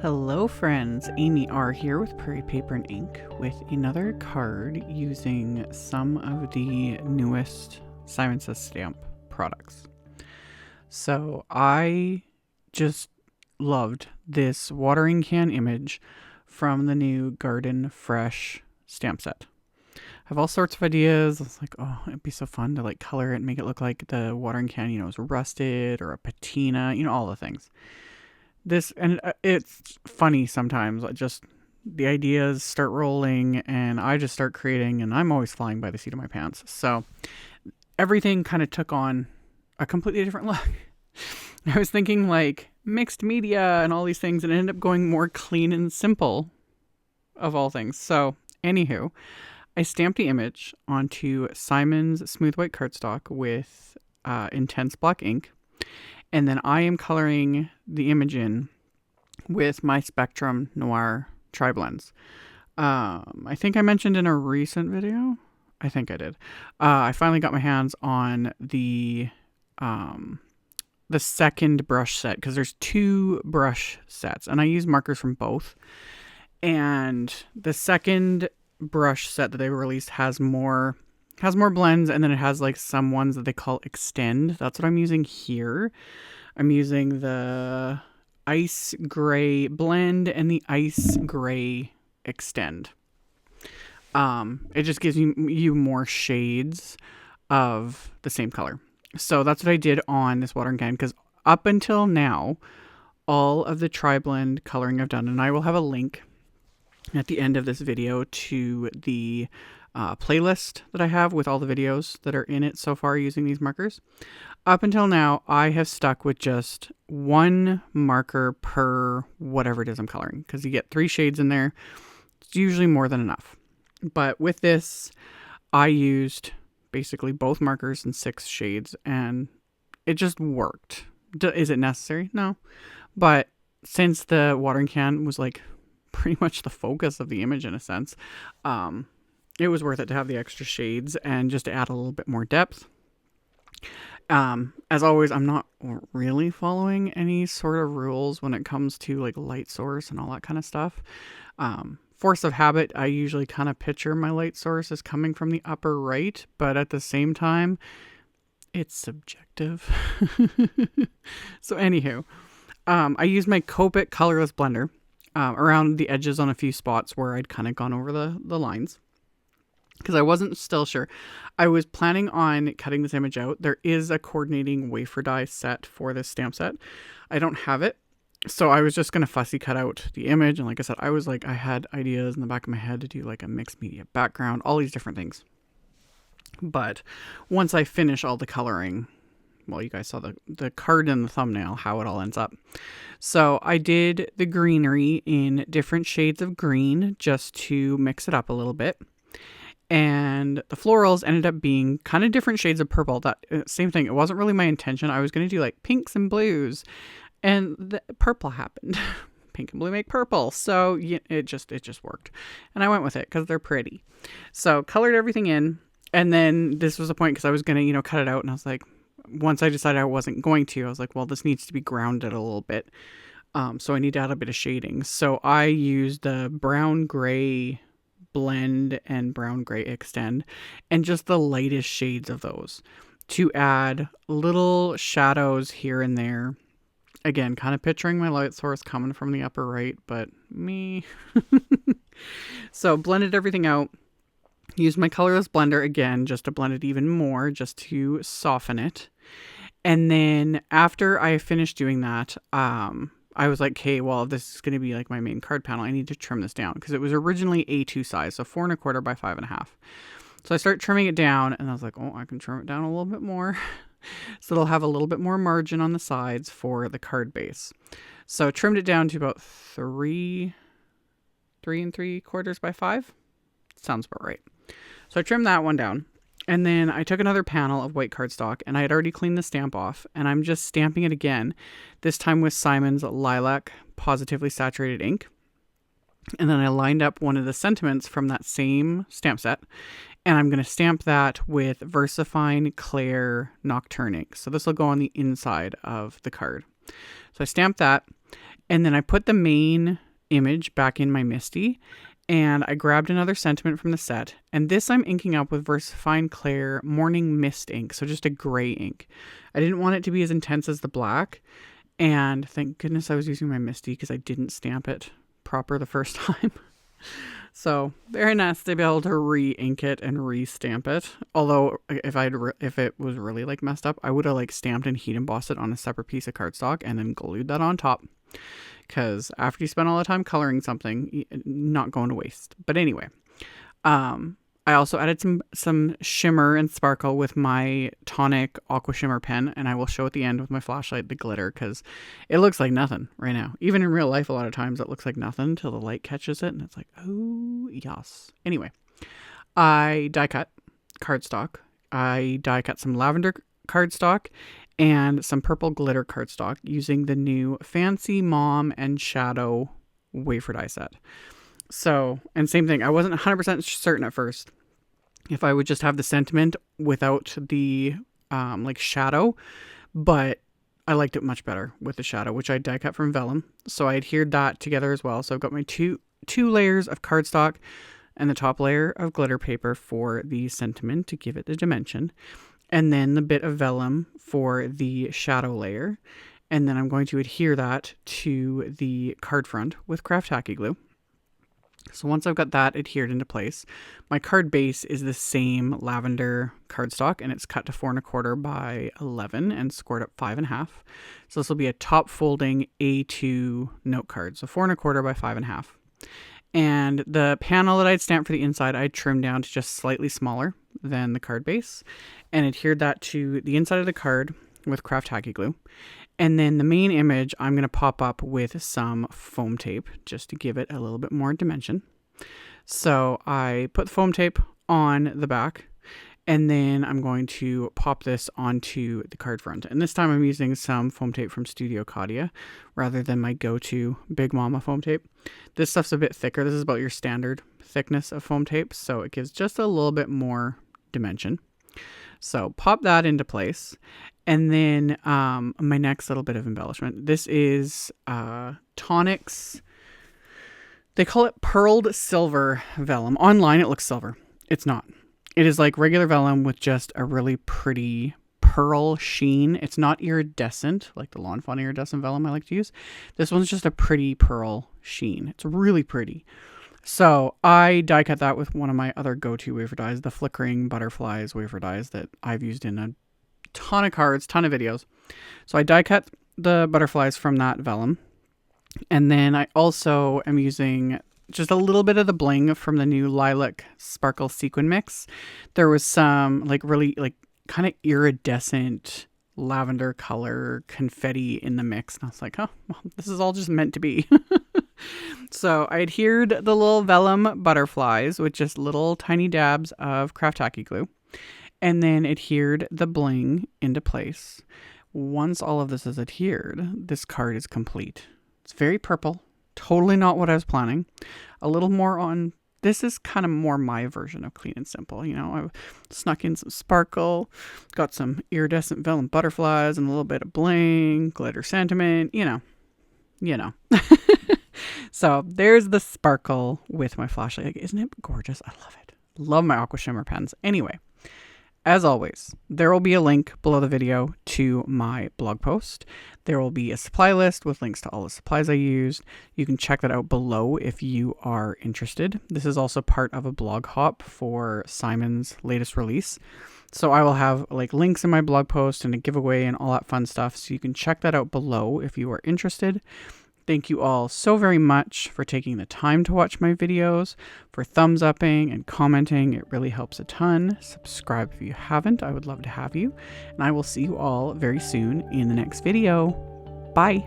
Hello friends, AmyR here with Prairie Paper and Ink with another card using some of the newest Simon Says Stamp products. So I just loved this watering can image from the new Garden Fresh stamp set. I have all sorts of ideas. I was like, oh, it'd be so fun to like color it and make it look like the watering can, is rusted or a patina, all the things. It's funny sometimes, just the ideas start rolling and I just start creating and I'm always flying by the seat of my pants. So everything kind of took on a completely different look. I was thinking like mixed media and all these things and it ended up going more clean and simple of all things. So anywho, I stamped the image onto Simon's smooth white cardstock with intense black ink. And then I am coloring the image in with my Spectrum Noir TriBlends. I think I mentioned in a recent video. I think I did. I finally got my hands on the second brush set because there's two brush sets and I use markers from both. And the second brush set that they released has more blends, and then it has like some ones that they call extend. That's what I'm using here. I'm using the ice gray blend and the ice gray extend. It just gives you more shades of the same color. So that's what I did on this watering can, because up until now, all of the TriBlend coloring I've done, and I will have a link at the end of this video to the playlist that I have with all the videos that are in it so far using these markers. Up until now, I have stuck with just one marker per whatever it is I'm coloring, because you get 3 shades in there. It's usually more than enough. But with this, I used basically both markers in 6 shades and it just worked. Is it necessary? No. But since the watering can was like pretty much the focus of the image in a sense, it was worth it to have the extra shades and just to add a little bit more depth. As always, I'm not really following any sort of rules when it comes to like light source and all that kind of stuff. Force of habit, I usually kind of picture my light source as coming from the upper right, but at the same time, it's subjective. So anywho, I used my Copic colorless blender around the edges on a few spots where I'd kind of gone over the lines, because I wasn't still sure. I was planning on cutting this image out. There is a coordinating wafer die set for this stamp set. I don't have it, so I was just going to fussy cut out the image. And like I said, I had ideas in the back of my head to do like a mixed media background, all these different things. But once I finish all the coloring, well, you guys saw the card in the thumbnail, how it all ends up. So I did the greenery in different shades of green just to mix it up a little bit. And the florals ended up being kind of different shades of purple. That same thing. It wasn't really my intention. I was going to do like pinks and blues, and the purple happened. Pink and blue make purple. So yeah, it just worked. And I went with it because they're pretty. So colored everything in. And then this was the point, because I was going to, cut it out. And I was like, once I decided I wasn't going to, I was like, well, this needs to be grounded a little bit. So I need to add a bit of shading. So I used the brown gray blend and brown gray extend and just the lightest shades of those to add little shadows here and there. Again, kind of picturing my light source coming from the upper right, but me. So blended everything out. Used my colorless blender again just to blend it even more, just to soften it. And then after I finished doing that, I was like, okay, well, if this is going to be like my main card panel, I need to trim this down, because it was originally A2 size, so 4 1/4 by 5 1/2. So I start trimming it down, and I was like, oh, I can trim it down a little bit more. So it'll have a little bit more margin on the sides for the card base. So I trimmed it down to about 3 3 3/4 by 5. Sounds about right. So I trimmed that one down. And then I took another panel of white cardstock, and I had already cleaned the stamp off, and I'm just stamping it again, this time with Simon's Lilac Pawsitively saturated ink. And then I lined up one of the sentiments from that same stamp set, and I'm going to stamp that with VersaFine Clair Nocturne ink. So this will go on the inside of the card. So I stamped that, And then I put the main image back in my MISTI, and I grabbed another sentiment from the set. And this I'm inking up with VersaFine Clair Morning Mist ink, so just a gray ink. I didn't want it to be as intense as the black, and thank goodness I was using my MISTI because I didn't stamp it proper the first time. So very nice to be able to re-ink it and re-stamp it. Although if it was really like messed up, I would have like stamped and heat embossed it on a separate piece of cardstock and then glued that on top. Because after you spend all the time coloring something, not going to waste. But anyway, I also added some shimmer and sparkle with my Tonic Aqua Shimmer pen, and I will show at the end with my flashlight the glitter because it looks like nothing right now. Even in real life, a lot of times it looks like nothing until the light catches it, and it's like, oh, yes. Anyway, I die cut cardstock. I die cut some lavender cardstock and some purple glitter cardstock using the new Fancy Mom and Shadow wafer die set. So, and same thing, I wasn't 100% certain at first if I would just have the sentiment without the like shadow, but I liked it much better with the shadow, which I die cut from vellum. So I adhered that together as well. So I've got my two layers of cardstock and the top layer of glitter paper for the sentiment to give it the dimension, and then the bit of vellum for the shadow layer. And then I'm going to adhere that to the card front with craft tacky glue. So once I've got that adhered into place, my card base is the same lavender cardstock, and it's cut to 4 1/4 by 11 and scored up 5 1/2. So this will be a top folding A2 note card. So 4 1/4 by 5 1/2. And the panel that I'd stamped for the inside, I trimmed down to just slightly smaller than the card base and adhered that to the inside of the card with craft tacky glue. And then the main image, I'm going to pop up with some foam tape just to give it a little bit more dimension. So I put foam tape on the back, and then I'm going to pop this onto the card front. And this time I'm using some foam tape from Studio Cadia rather than my go-to Big Mama foam tape. This stuff's a bit thicker. This is about your standard thickness of foam tape, so it gives just a little bit more dimension. So pop that into place. And then my next little bit of embellishment. This is Tonic's, they call it pearled silver vellum. Online it looks silver. It's not. It is like regular vellum with just a really pretty pearl sheen. It's not iridescent like the Lawn Fawn iridescent vellum I like to use. This one's just a pretty pearl sheen. It's really pretty. So I die cut that with one of my other go-to wafer dies, the Flickering Butterflies wafer dies that I've used in a ton of cards, ton of videos. So I die cut the butterflies from that vellum. And then I also am using just a little bit of the bling from the new Lilac Sparkle Sequin mix. There was some like really like kind of iridescent lavender color confetti in the mix. And I was like, oh, well, this is all just meant to be. So I adhered the little vellum butterflies with just little tiny dabs of craft tacky glue, and then adhered the bling into place. Once all of this is adhered, this card is complete. It's very purple, totally not what I was planning. A little more on, this is kind of more my version of clean and simple. You know, I've snuck in some sparkle, got some iridescent vellum butterflies and a little bit of bling, glitter sentiment, you know. So there's the sparkle with my flashlight. Like, isn't it gorgeous? I love it. Love my Aqua Shimmer pens. Anyway, as always, there will be a link below the video to my blog post. There will be a supply list with links to all the supplies I used. You can check that out below if you are interested. This is also part of a blog hop for Simon's latest release. So I will have like links in my blog post and a giveaway and all that fun stuff. So you can check that out below if you are interested. Thank you all so very much for taking the time to watch my videos, for thumbs upping and commenting. It really helps a ton. Subscribe if you haven't. I would love to have you. And I will see you all very soon in the next video. Bye.